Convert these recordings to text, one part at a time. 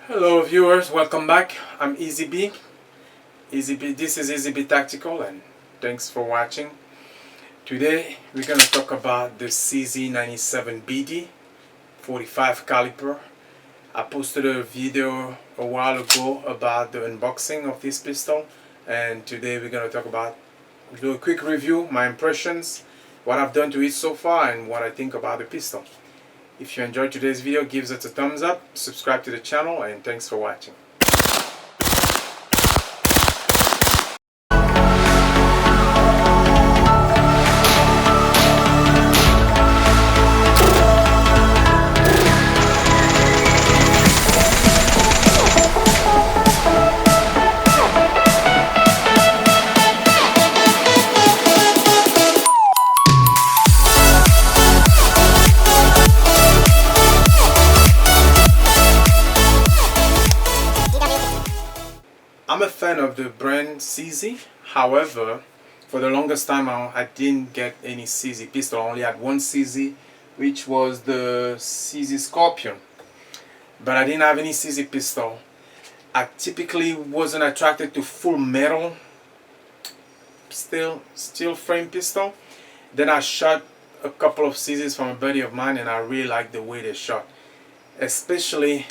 Hello viewers, welcome back. I'm EasyB. This is EasyB Tactical and thanks for watching. Today we're going to talk about the CZ97BD 45 caliber. I posted a video a while ago about the unboxing of this pistol, and today we're going to talk about, do a quick review, my impressions, what I've done to it so far, and what I think about the pistol. If you enjoyed today's video, give us a thumbs up, subscribe to the channel, and thanks for watching. I'm a fan of the brand CZ. However, for the longest time I didn't get any CZ pistol. I only had one CZ, which was the CZ Scorpion. But I didn't have any CZ pistol. I typically wasn't attracted to full metal steel frame pistol. Then I shot a couple of CZs from a buddy of mine, and I really liked the way they shot. Especially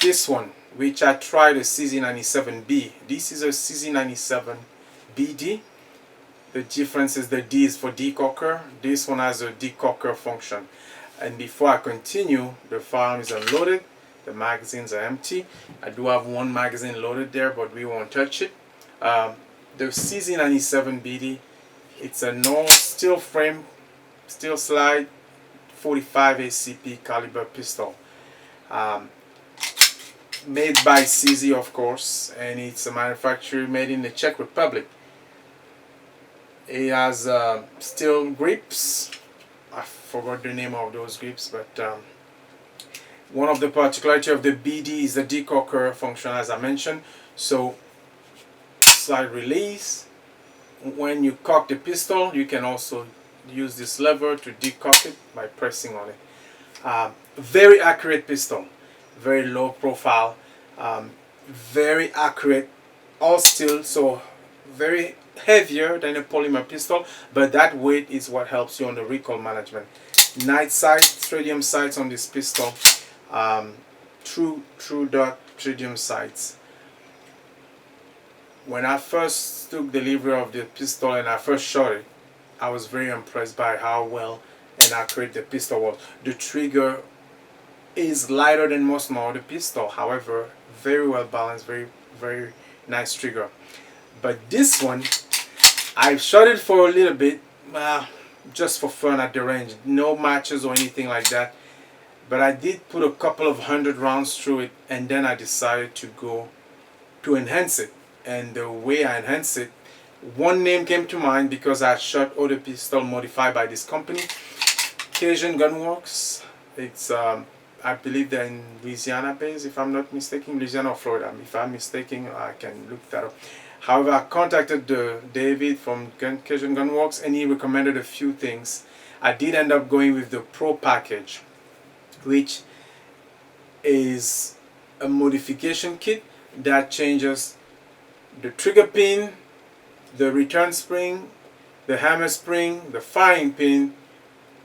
this one, which I tried, a CZ97B. This is a CZ97BD. The difference is the D is for decocker. This one has a decocker function. And before I continue, the firearm is unloaded. The magazines are empty. I do have one magazine loaded there, but we won't touch it. The CZ97BD, it's a no steel frame, steel slide, 45 ACP caliber pistol. Made by CZ, of course, and it's a manufacturer made in the Czech Republic. It has steel grips. I forgot the name of those grips, but one of the particularities of the BD is the decocker function, as I mentioned. So slide release. When you cock the pistol, you can also use this lever to decock it by pressing on it. Very accurate pistol. Very low profile, very accurate, all steel, so very heavier than a polymer pistol, but that weight is what helps you on the recoil management. Night sight, tritium sights on this pistol, true dot tritium sights. When I first took delivery of the pistol and I first shot it, I was very impressed by how well and accurate the pistol was. The trigger is lighter than most other pistol, however very well balanced, very nice trigger. But this one, I shot it for a little bit, just for fun at the range, no matches or anything like that, but I did put a couple of 100 rounds through it, and then I decided to go to enhance it. And the way I enhanced it, one name came to mind because I shot other pistol modified by this company, Cajun GunWorks. It's I believe they're in Louisiana based, if I'm not mistaken, Louisiana or Florida. If I'm mistaken, I can look that up. However, I contacted David from Cajun GunWorks, and he recommended a few things. I did end up going with the Pro package, which is a modification kit that changes the trigger pin, the return spring, the hammer spring, the firing pin,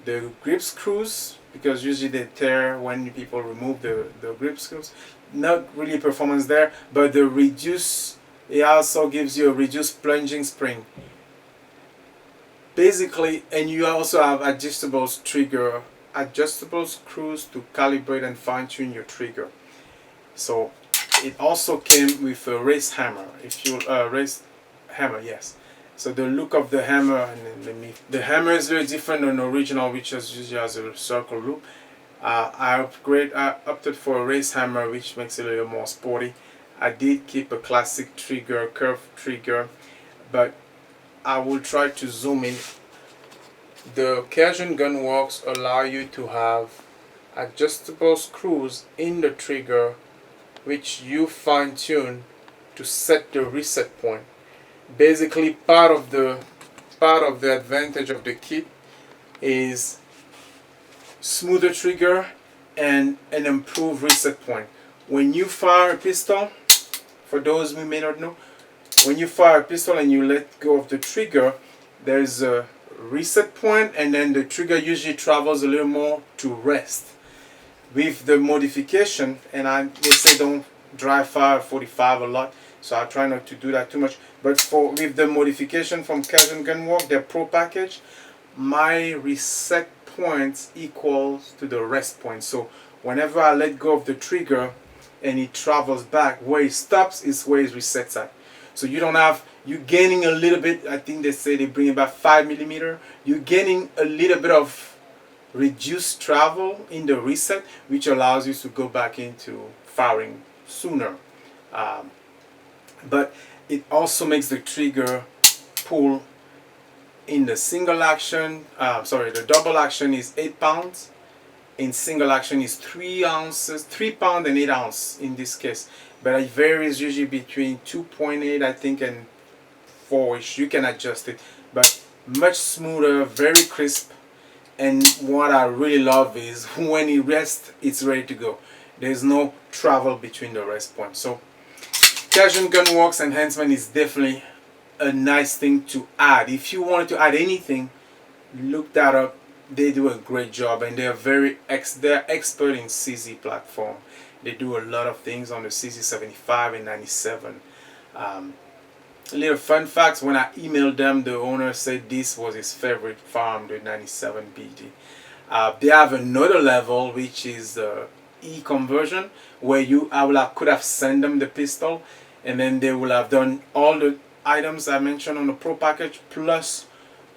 the grip screws, because usually they tear when people remove the grip screws. Not really performance there, but the reduce, it also gives you a reduced plunging spring. Basically, and you also have adjustable screws to calibrate and fine-tune your trigger. So it also came with a race hammer. If you race hammer, yes. So the look of the hammer, and the hammer is very different than the original, which usually has a circle loop. I opted for a race hammer, which makes it a little more sporty. I did keep a classic trigger, curved trigger, but I will try to zoom in. The Cajun GunWorks allow you to have adjustable screws in the trigger, which you fine tune to set the reset point. Basically, part of the advantage of the kit is smoother trigger and an improved reset point. when you fire a pistol, for those who may not know, when you fire a pistol and you let go of the trigger, there's a reset point, and then the trigger usually travels a little more to rest. With the modification, and they say don't dry fire 45 a lot, so I try not to do that too much, but with the modification from Cajun GunWorks, their Pro package, my reset points equals to the rest point. So whenever I let go of the trigger and it travels back, where it stops is where it resets at. So you don't have, you're gaining a little bit. I think they say they bring about 5 millimeter. You're gaining a little bit of reduced travel in the reset, which allows you to go back into firing sooner. But it also makes the trigger pull in the single action. The double action is 8 pounds. In single action is 3 ounces, 3 pounds and 8 ounces in this case. But it varies usually between 2.8, I think, and 4-ish. You can adjust it, but much smoother, very crisp. And what I really love is when it rests, it's ready to go. There's no travel between the rest points. So Cajun GunWorks enhancement is definitely a nice thing to add. If you wanted to add anything, look that up. They do a great job, and they're they're expert in CZ platform. They do a lot of things on the CZ75 and 97. Little fun facts: when I emailed them, the owner said this was his favorite farm, the 97 BD. They have another level, which is e-conversion, where could have sent them the pistol, and then they will have done all the items I mentioned on the Pro package, plus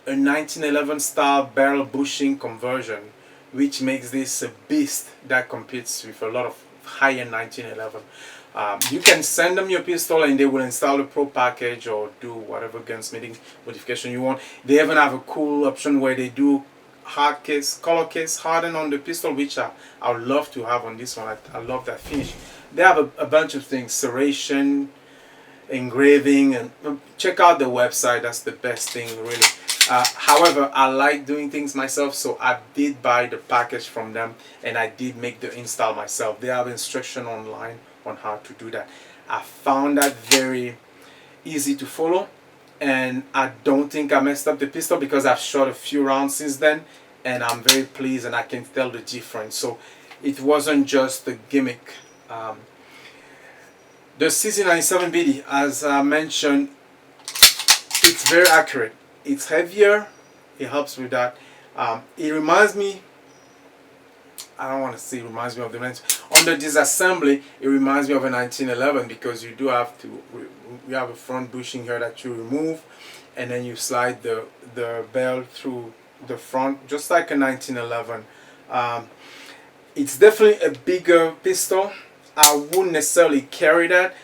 a 1911 style barrel bushing conversion, which makes this a beast that competes with a lot of high-end 1911. You can send them your pistol and they will install the Pro package or do whatever gunsmithing modification you want. They even have a cool option where they do color case harden on the pistol, which I would love to have on this one. I love that finish. They have a bunch of things, serration, engraving, and check out the website. That's the best thing, really. However, I like doing things myself, so I did buy the package from them and I did make the install myself. They have instruction online on how to do that. I found that very easy to follow, and I don't think I messed up the pistol because I've shot a few rounds since then, and I'm very pleased and I can tell the difference. So it wasn't just a gimmick. The CZ97 BD, as I mentioned, it's very accurate. It's heavier, it helps with that. It reminds me, I don't want to say it reminds me of the on the disassembly, it reminds me of a 1911 because you do have to, you have a front bushing here that you remove, and then you slide the barrel through the front just like a 1911. It's definitely a bigger pistol. I wouldn't necessarily carry that,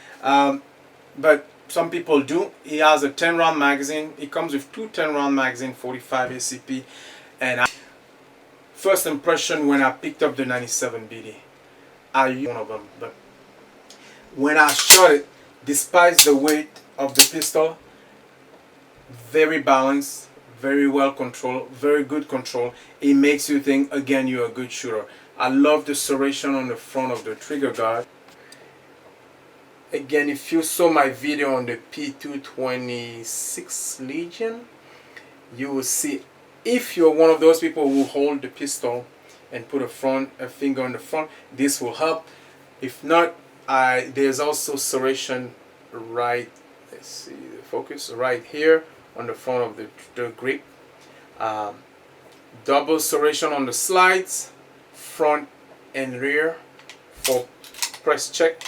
but some people do. It has a 10 round magazine. It comes with two 10 round magazine, 45 ACP, and first impression when I picked up the 97 BD, I used one of them, but when I shot it, despite the weight of the pistol, very balanced, very well controlled, very good control. It makes you think again you're a good shooter. I love the serration on the front of the trigger guard. Again, if you saw my video on the P226 Legion, you will see, if you're one of those people who hold the pistol and put a finger on the front, this will help. If not, there's also serration right, let's see the focus, right here on the front of the grip. Double serration on the slides, front and rear for press check.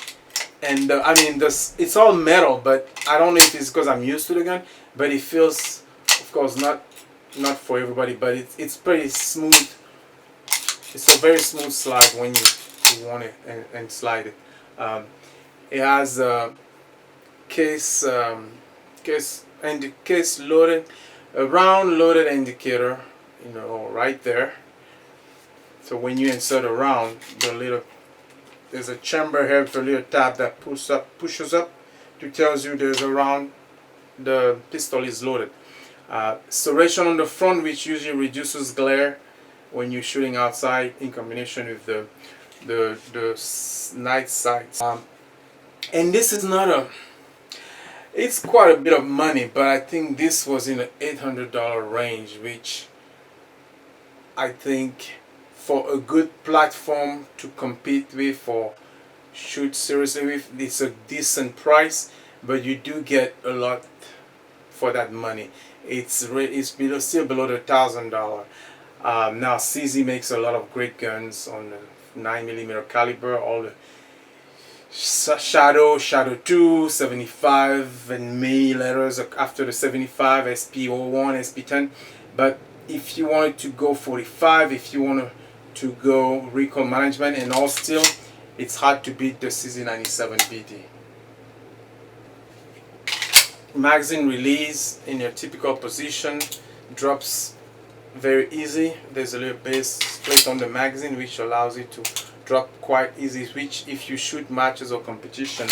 And I mean, it's all metal, but I don't know if it's because I'm used to the gun, but it feels, of course, not for everybody, but it's pretty smooth. It's a very smooth slide when you want it and slide it. It has a case loaded, a round loaded indicator, you know, right there. So when you insert a round, there's a chamber here with a little tab that pushes up to tells you there's a round, the pistol is loaded. Serration on the front, which usually reduces glare when you're shooting outside, in combination with the night sights. And this is not a, it's quite a bit of money, but I think this was in the $800 range, which I think for a good platform to compete with or shoot seriously with, it's a decent price, but you do get a lot for that money. It's still below the $1,000. Now CZ makes a lot of great guns on the 9mm caliber, all the Shadow 2, 75, and many letters after the 75, SP01, SP10. But if you wanted to go 45, if you want to go recoil management and all steel, it's hard to beat the CZ97BD. Magazine release in your typical position, drops very easy. There's a little base plate on the magazine which allows it to drop quite easy, which if you shoot matches or competition,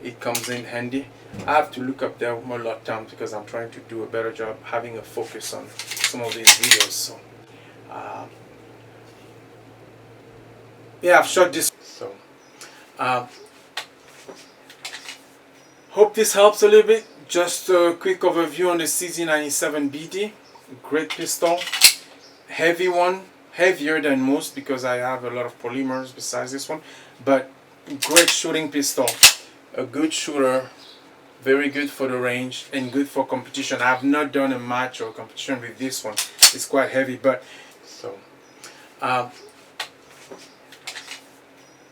it comes in handy. I have to look up there a lot of times because I'm trying to do a better job having a focus on some of these videos. So yeah, I've shot this. So hope this helps a little bit. Just a quick overview on the CZ97BD. Great pistol, heavy one, heavier than most because I have a lot of polymers besides this one, but great shooting pistol, a good shooter, very good for the range and good for competition. I have not done a match or competition with this one. It's quite heavy, but so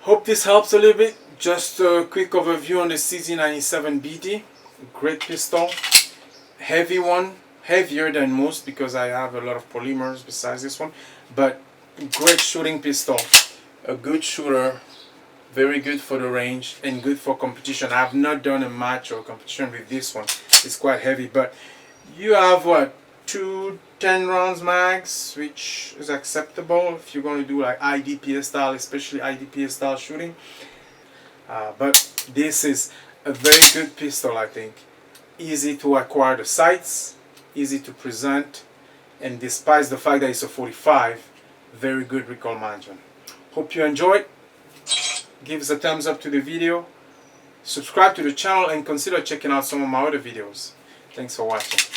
hope this helps a little bit. Just a quick overview on the CZ97BD. Great pistol, heavy one, heavier than most because I have a lot of polymers besides this one, but great shooting pistol, a good shooter, very good for the range and good for competition. I have not done a match or competition with this one. It's quite heavy, but you have what, 2 10-rounds mags, which is acceptable if you're going to do like IDPS style, especially IDPS style shooting. But this is a very good pistol, I think. Easy to acquire the sights, easy to present, and despite the fact that it's a 45, very good recoil management. Hope you enjoyed. Give us a thumbs up to the video, subscribe to the channel, and consider checking out some of my other videos. Thanks for watching.